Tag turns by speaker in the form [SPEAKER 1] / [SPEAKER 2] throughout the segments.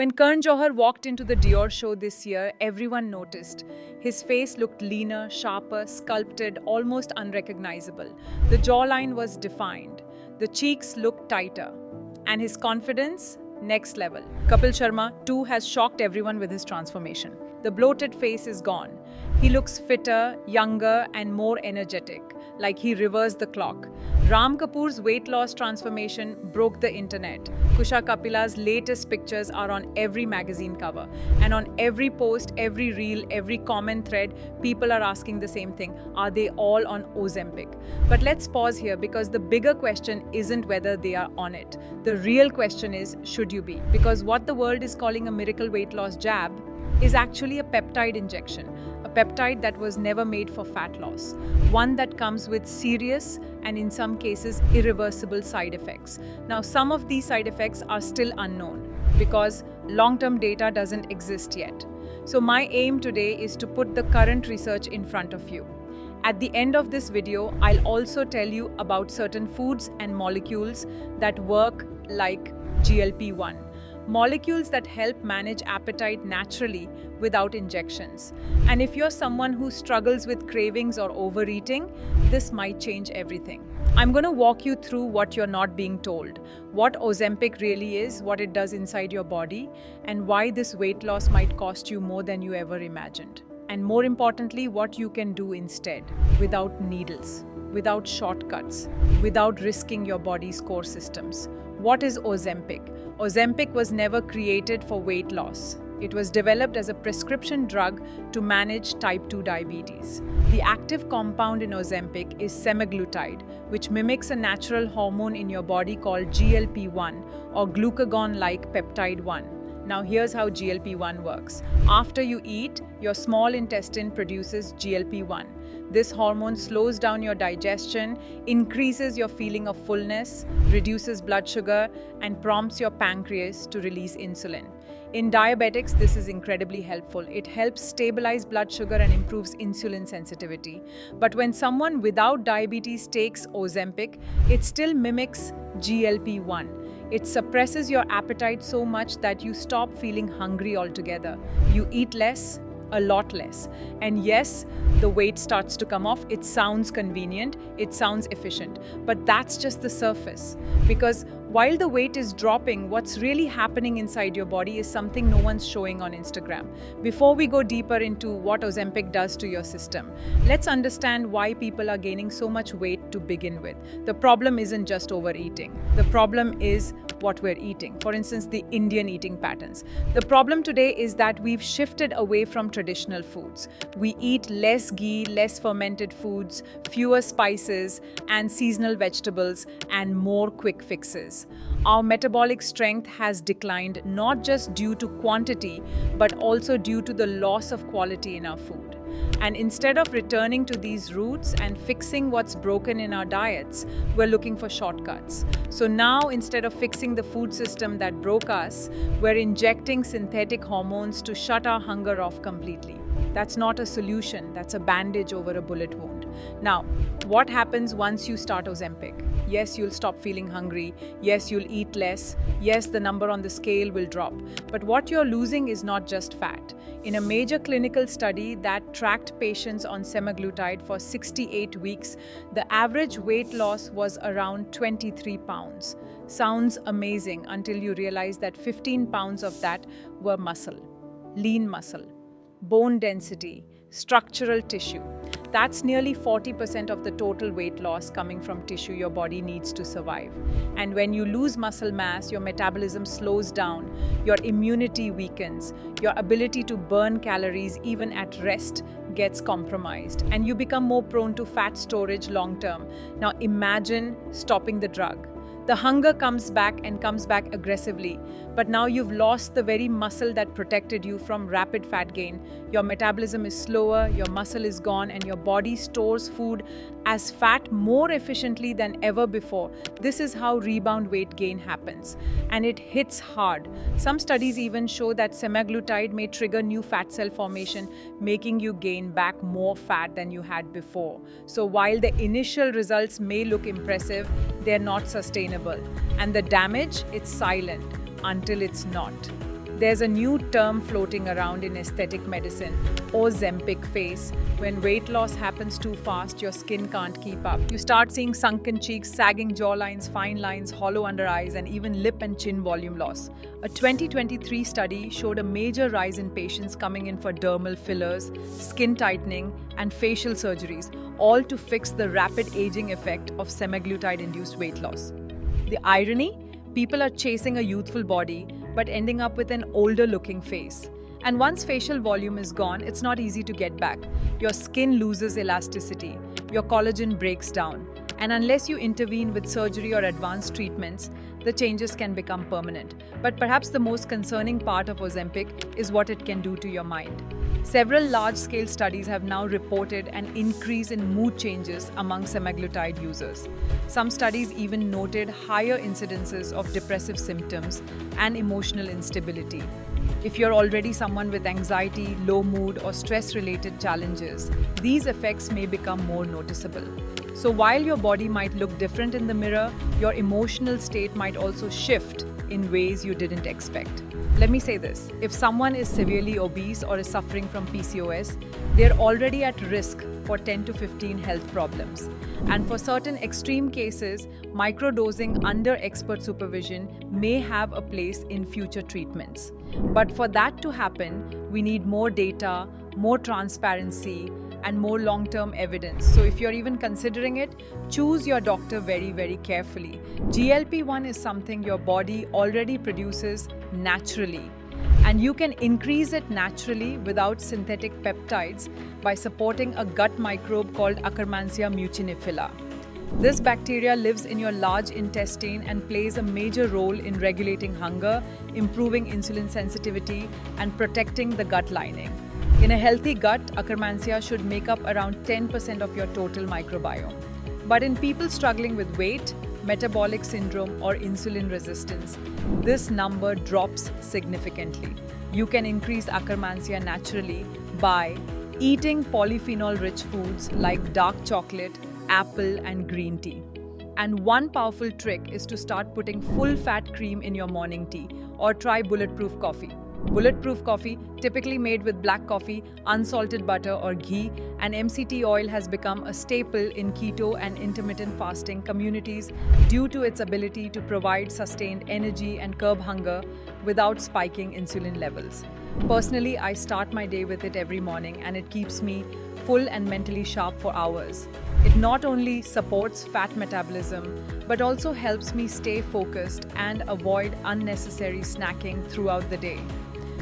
[SPEAKER 1] When Karan Johar walked into the Dior show this year, everyone noticed. His face looked leaner, sharper, sculpted, almost unrecognizable. The jawline was defined. The cheeks looked tighter. And his confidence, next level. Kapil Sharma, too, has shocked everyone with his transformation. The bloated face is gone. He looks fitter, younger, and more energetic, like he reversed the clock. Ram Kapoor's weight loss transformation broke the internet. Kusha Kapila's latest pictures are on every magazine cover. And on every post, every reel, every comment thread, people are asking the same thing. Are they all on Ozempic? But let's pause here because the bigger question isn't whether they are on it. The real question is, should you be? Because what the world is calling a miracle weight loss jab is actually a peptide injection, a peptide that was never made for fat loss, one that comes with serious and in some cases irreversible side effects. Now, some of these side effects are still unknown because long-term data doesn't exist yet. So my aim today is to put the current research in front of you. At the end of this video, I'll also tell you about certain foods and molecules that work like GLP-1. Molecules that help manage appetite naturally without injections. And if you're someone who struggles with cravings or overeating, this might change everything. I'm going to walk you through what you're not being told, what Ozempic really is, what it does inside your body, and why this weight loss might cost you more than you ever imagined. And more importantly, what you can do instead, without needles, without shortcuts, without risking your body's core systems. What is Ozempic? Ozempic was never created for weight loss. It was developed as a prescription drug to manage type 2 diabetes. The active compound in Ozempic is semaglutide, which mimics a natural hormone in your body called GLP-1 or glucagon-like peptide 1. Now here's how GLP-1 works. After you eat, your small intestine produces GLP-1. This hormone slows down your digestion, increases your feeling of fullness, reduces blood sugar, and prompts your pancreas to release insulin. In diabetics, this is incredibly helpful. It helps stabilize blood sugar and improves insulin sensitivity. But when someone without diabetes takes Ozempic, it still mimics GLP-1. It suppresses your appetite so much that you stop feeling hungry altogether. You eat less, a lot less. And yes, the weight starts to come off. It sounds convenient, it sounds efficient, but that's just the surface. Because while the weight is dropping, what's really happening inside your body is something no one's showing on Instagram. Before we go deeper into what Ozempic does to your system, let's understand why people are gaining so much weight to begin with. The problem isn't just overeating. The problem is what we're eating. For instance, the Indian eating patterns. The problem today is that we've shifted away from traditional foods. We eat less ghee, less fermented foods, fewer spices and seasonal vegetables, and more quick fixes. Our metabolic strength has declined not just due to quantity, but also due to the loss of quality in our food. And instead of returning to these roots and fixing what's broken in our diets, we're looking for shortcuts. So now, instead of fixing the food system that broke us, we're injecting synthetic hormones to shut our hunger off completely. That's not a solution, that's a bandage over a bullet wound. Now, what happens once you start Ozempic? Yes, you'll stop feeling hungry. Yes, you'll eat less. Yes, the number on the scale will drop. But what you're losing is not just fat. In a major clinical study that tracked patients on semaglutide for 68 weeks, the average weight loss was around 23 pounds. Sounds amazing until you realize that 15 pounds of that were muscle, lean muscle, bone density, structural tissue. That's nearly 40% of the total weight loss coming from tissue your body needs to survive. And when you lose muscle mass, your metabolism slows down, your immunity weakens, your ability to burn calories even at rest gets compromised, and you become more prone to fat storage long term. Now imagine stopping the drug. The hunger comes back and comes back aggressively, but now you've lost the very muscle that protected you from rapid fat gain. Your metabolism is slower, your muscle is gone, and your body stores food as fat more efficiently than ever before. This is how rebound weight gain happens, and it hits hard. Some studies even show that semaglutide may trigger new fat cell formation, making you gain back more fat than you had before. So while the initial results may look impressive, they're not sustainable. And the damage, it's silent until it's not. There's a new term floating around in aesthetic medicine, Ozempic face. When weight loss happens too fast, your skin can't keep up. You start seeing sunken cheeks, sagging jawlines, fine lines, hollow under eyes, and even lip and chin volume loss. A 2023 study showed a major rise in patients coming in for dermal fillers, skin tightening, and facial surgeries, all to fix the rapid aging effect of semaglutide-induced weight loss. The irony? People are chasing a youthful body but ending up with an older-looking face. And once facial volume is gone, it's not easy to get back. Your skin loses elasticity, your collagen breaks down, and unless you intervene with surgery or advanced treatments, the changes can become permanent. But perhaps the most concerning part of Ozempic is what it can do to your mind. Several large-scale studies have now reported an increase in mood changes among semaglutide users. Some studies even noted higher incidences of depressive symptoms and emotional instability. If you're already someone with anxiety, low mood, or stress-related challenges, these effects may become more noticeable. So while your body might look different in the mirror, your emotional state might also shift in ways you didn't expect. Let me say this, if someone is severely obese or is suffering from PCOS, they're already at risk for 10 to 15 health problems. And for certain extreme cases, microdosing under expert supervision may have a place in future treatments. But for that to happen, we need more data, more transparency, and more long-term evidence. So if you're even considering it, choose your doctor very, very carefully. GLP-1 is something your body already produces naturally, and you can increase it naturally without synthetic peptides by supporting a gut microbe called Akkermansia muciniphila. This bacteria lives in your large intestine and plays a major role in regulating hunger, improving insulin sensitivity, and protecting the gut lining. In a healthy gut, Akkermansia should make up around 10% of your total microbiome. But in people struggling with weight, metabolic syndrome, or insulin resistance, this number drops significantly. You can increase Akkermansia naturally by eating polyphenol-rich foods like dark chocolate, apple, and green tea. And one powerful trick is to start putting full-fat cream in your morning tea, or try bulletproof coffee. Bulletproof coffee, typically made with black coffee, unsalted butter or ghee, and MCT oil has become a staple in keto and intermittent fasting communities due to its ability to provide sustained energy and curb hunger without spiking insulin levels. Personally, I start my day with it every morning and it keeps me full and mentally sharp for hours. It not only supports fat metabolism, but also helps me stay focused and avoid unnecessary snacking throughout the day.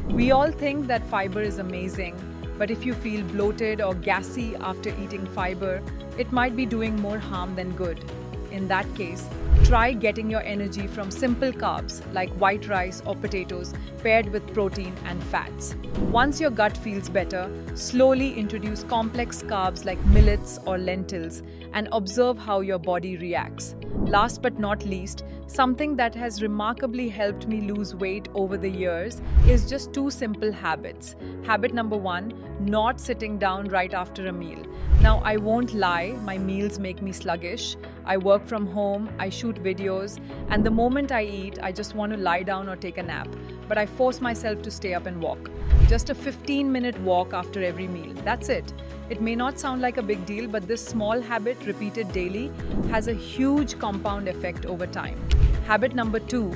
[SPEAKER 1] We all think that fiber is amazing, but if you feel bloated or gassy after eating fiber, it might be doing more harm than good. In that case, try getting your energy from simple carbs like white rice or potatoes paired with protein and fats. Once your gut feels better, slowly introduce complex carbs like millets or lentils and observe how your body reacts. Last but not least, something that has remarkably helped me lose weight over the years is just two simple habits. Habit number 1, not sitting down right after a meal. Now, I won't lie, my meals make me sluggish. I work from home, I shoot videos, and the moment I eat, I just want to lie down or take a nap. But I force myself to stay up and walk. Just a 15-minute walk after every meal. That's it. It may not sound like a big deal, but this small habit repeated daily has a huge compound effect over time. Habit number 2,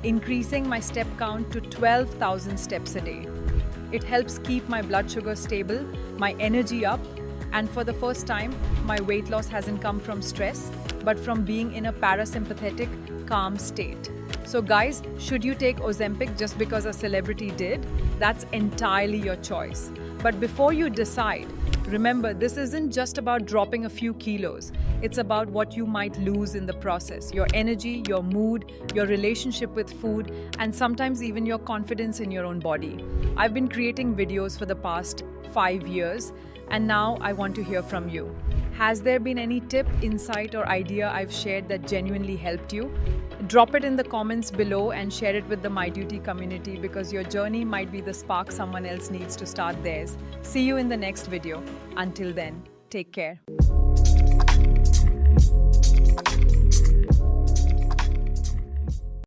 [SPEAKER 1] increasing my step count to 12,000 steps a day. It helps keep my blood sugar stable, my energy up, and for the first time, my weight loss hasn't come from stress, but from being in a parasympathetic, calm state. So guys, should you take Ozempic just because a celebrity did? That's entirely your choice. But before you decide, remember, this isn't just about dropping a few kilos. It's about what you might lose in the process. Your energy, your mood, your relationship with food, and sometimes even your confidence in your own body. I've been creating videos for the past 5 years, and now I want to hear from you. Has there been any tip, insight, or idea I've shared that genuinely helped you? Drop it in the comments below and share it with the My Duty community, because your journey might be the spark someone else needs to start theirs. See you in the next video. Until then, take care.